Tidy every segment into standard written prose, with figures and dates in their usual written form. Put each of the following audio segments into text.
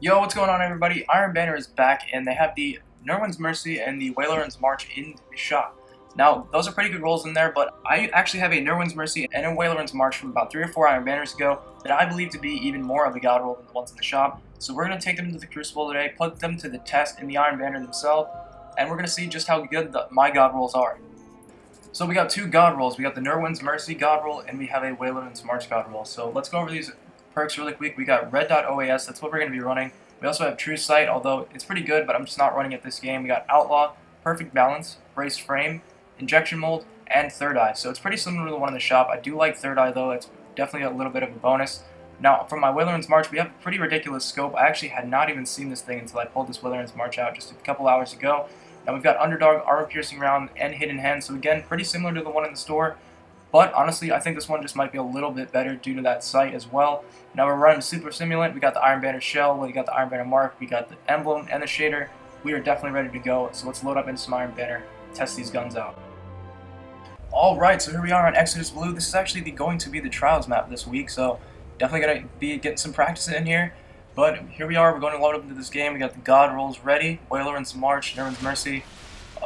Yo, what's going on, everybody? Iron Banner is back, and they have the Nirwen's Mercy and the Weyloran's March in the shop. Now, those are pretty good rolls in there, but I actually have a Nirwen's Mercy and a Weyloran's March from about 3 or 4 Iron Banners ago that I believe to be even more of a god roll than the ones in the shop. So we're going to take them into the Crucible today, put them to the test in the Iron Banner themselves, and we're going to see just how good my god rolls are. So we got two god rolls. We got the Nirwen's Mercy god roll, and we have a Weyloran's March god roll. So let's go over these perks really quick. We got red.oas, that's what we're going to be running. We also have True Sight, although it's pretty good, but I'm just not running it this game. We got Outlaw, Perfect Balance, Brace Frame, Injection Mold, and Third Eye. So it's pretty similar to the one in the shop. I do like Third Eye, though. It's definitely a little bit of a bonus. Now, from my Weyloran's March, we have a pretty ridiculous scope. I actually had not even seen this thing until I pulled this Weyloran's March out just a couple hours ago. Now we've got Underdog, Armor Piercing Round, and Hidden Hand. So again, pretty similar to the one in the store. But honestly, I think this one just might be a little bit better due to that sight as well. Now we're running Super Simulant. We got the Iron Banner Shell, we got the Iron Banner Mark, we got the Emblem and the Shader. We are definitely ready to go. So let's load up into some Iron Banner, test these guns out. Alright, so here we are on Exodus Blue. This is actually going to be the Trials map this week, so definitely going to be getting some practice in here. But here we are, we're going to load up into this game. We got the God rolls ready, Weyloran's March, Nirwen's Mercy.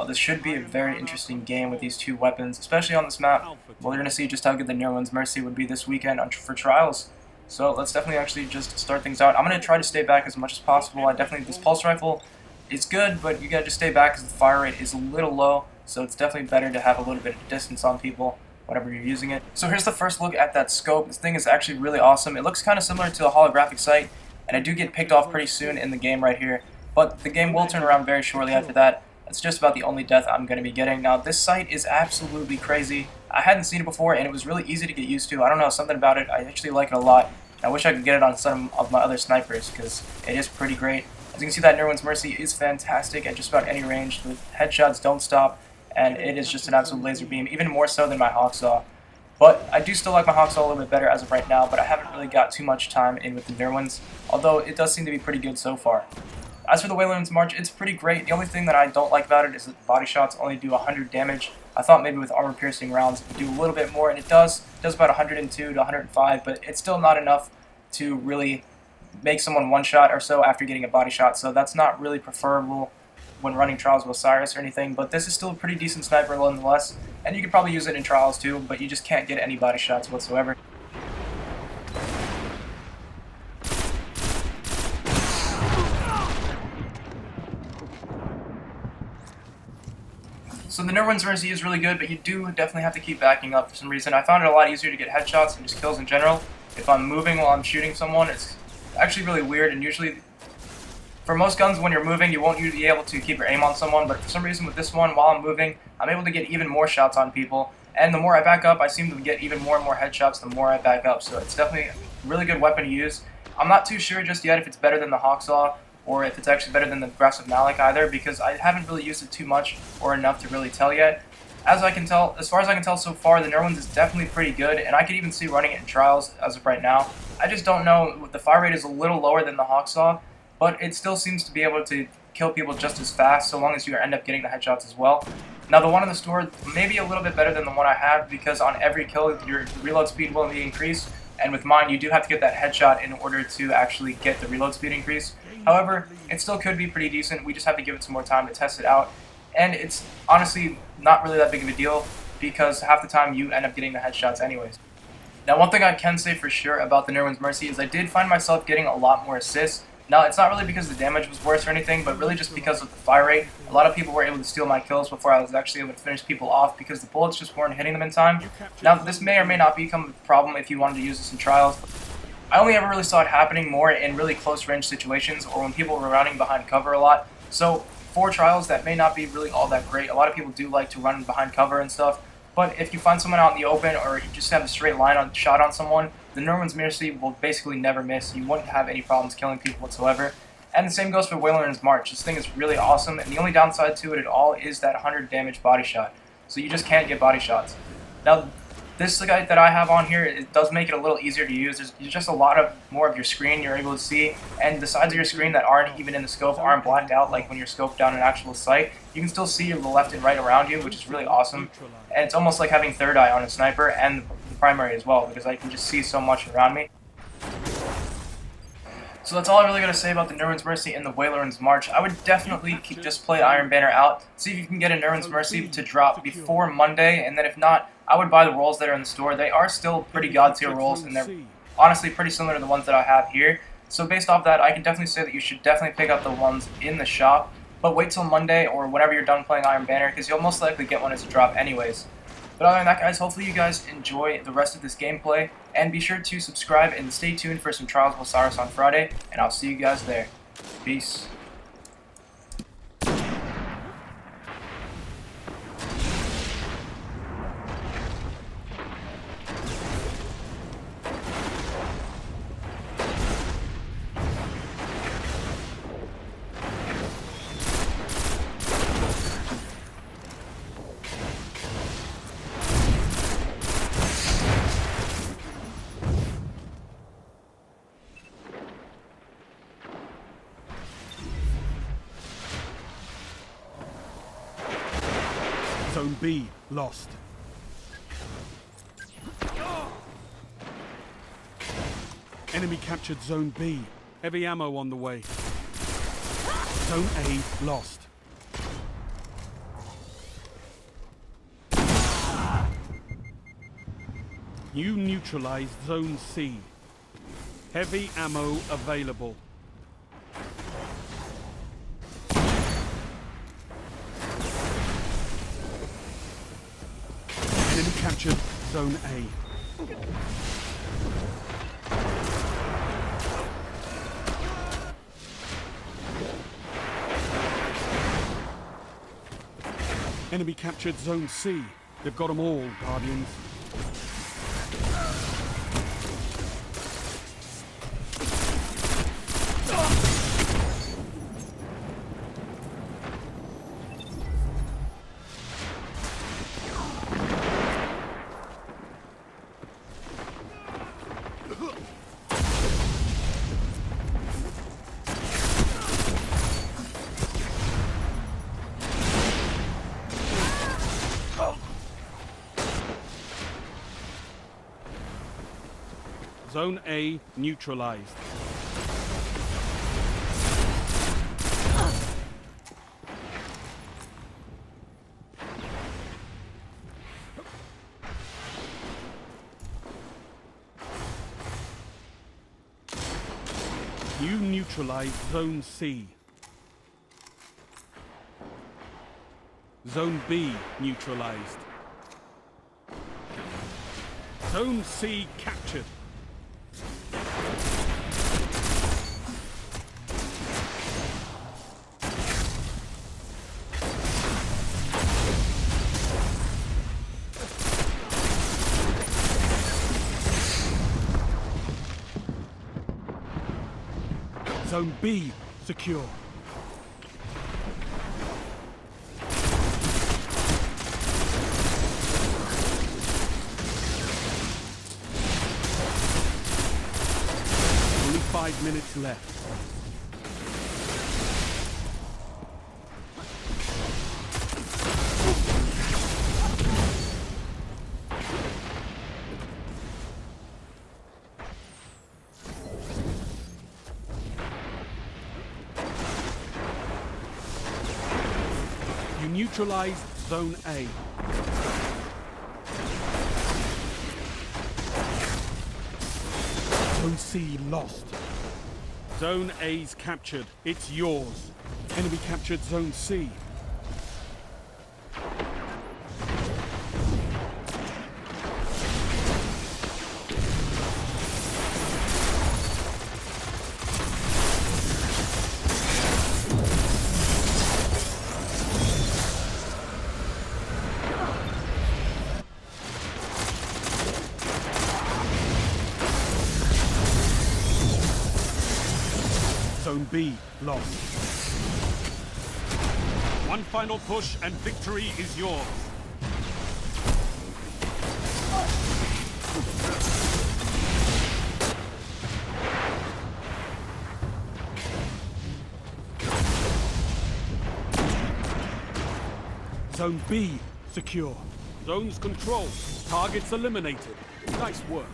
This should be a very interesting game with these two weapons, especially on this map. We're going to see just how good the Nirwen's Mercy would be this weekend for Trials. So let's definitely actually just start things out. I'm going to try to stay back as much as possible. This Pulse Rifle is good, but you got to just stay back because the fire rate is a little low. So it's definitely better to have a little bit of distance on people whenever you're using it. So here's the first look at that scope. This thing is actually really awesome. It looks kind of similar to a holographic sight, and I do get picked off pretty soon in the game right here. But the game will turn around very shortly after that. That's just about the only death I'm going to be getting. Now, this sight is absolutely crazy. I hadn't seen it before, and it was really easy to get used to. I don't know, something about it. I actually like it a lot. I wish I could get it on some of my other snipers, because it is pretty great. As you can see, that Nirwen's Mercy is fantastic at just about any range. The headshots don't stop, and it is just an absolute laser beam, even more so than my Hawksaw. But I do still like my Hawksaw a little bit better as of right now, but I haven't really got too much time in with the Nirwens, although it does seem to be pretty good so far. As for the Weyloran's March, it's pretty great. The only thing that I don't like about it is that the body shots only do 100 damage. I thought maybe with armor piercing rounds it would do a little bit more, and it does. It does about 102 to 105, but it's still not enough to really make someone one-shot or so after getting a body shot, so that's not really preferable when running Trials with Osiris or anything, but this is still a pretty decent sniper nonetheless, and you could probably use it in Trials too, but you just can't get any body shots whatsoever. So the Nirwen's Mercy is really good, but you do definitely have to keep backing up for some reason. I found it a lot easier to get headshots and just kills in general. If I'm moving while I'm shooting someone, it's actually really weird, and usually for most guns when you're moving you won't be able to keep your aim on someone, but for some reason with this one, while I'm moving, I'm able to get even more shots on people, and the more I back up, I seem to get even more and more headshots the more I back up, so it's definitely a really good weapon to use. I'm not too sure just yet if it's better than the Hawksaw, or if it's actually better than the Aggressive Malik either, because I haven't really used it too much or enough to really tell yet. As far as I can tell so far, the Nirwen's is definitely pretty good, and I could even see running it in Trials as of right now. I just don't know, the fire rate is a little lower than the Hawksaw, but it still seems to be able to kill people just as fast, so long as you end up getting the headshots as well. Now the one in the store may be a little bit better than the one I have, because on every kill your reload speed will be increased, and with mine you do have to get that headshot in order to actually get the reload speed increase. However, it still could be pretty decent. We just have to give it some more time to test it out. And it's honestly not really that big of a deal because half the time you end up getting the headshots anyways. Now, one thing I can say for sure about the Nirwen's Mercy is I did find myself getting a lot more assists. Now, it's not really because the damage was worse or anything, but really just because of the fire rate. A lot of people were able to steal my kills before I was actually able to finish people off because the bullets just weren't hitting them in time. Now, this may or may not become a problem if you wanted to use this in Trials. I only ever really saw it happening more in really close range situations or when people were running behind cover a lot. So for Trials, that may not be really all that great. A lot of people do like to run behind cover and stuff. But if you find someone out in the open or you just have a straight line shot on someone, the Nirwen's Mercy will basically never miss. You wouldn't have any problems killing people whatsoever. And the same goes for Weyloran's March. This thing is really awesome, and the only downside to it at all is that 100 damage body shot. So you just can't get body shots. Now, this guy that I have on here, it does make it a little easier to use. There's just a lot more of your screen you're able to see, and the sides of your screen that aren't even in the scope aren't blacked out like when you're scoped down an actual sight. You can still see the left and right around you, which is really awesome. And it's almost like having Third Eye on a sniper and the primary as well, because I can just see so much around me. So that's all I'm really going to say about the Nirwen's Mercy and the Weyloran's March. I would definitely just play Iron Banner out, see if you can get a Nirwen's Mercy to drop before Monday, and then if not, I would buy the rolls that are in the store. They are still pretty god tier rolls, and they're honestly pretty similar to the ones that I have here. So based off that, I can definitely say that you should definitely pick up the ones in the shop, but wait till Monday or whenever you're done playing Iron Banner, because you'll most likely get one as a drop anyways. But other than that, guys, hopefully you guys enjoy the rest of this gameplay, and be sure to subscribe and stay tuned for some Trials of Osiris on Friday, and I'll see you guys there. Peace. Zone B lost. Enemy captured Zone B. Heavy ammo on the way. Zone A lost. You neutralized Zone C. Heavy ammo available. Enemy captured Zone A. Enemy captured Zone C. They've got them all, Guardians. Zone A neutralized. You neutralized Zone C. Zone B neutralized. Zone C captured. Zone B secure. Only 5 minutes left. You neutralized Zone A. Zone C lost. Zone A's captured. It's yours. Enemy captured Zone C. Zone B lost. One final push and victory is yours. Zone B secure. Zones controlled. Targets eliminated. Nice work.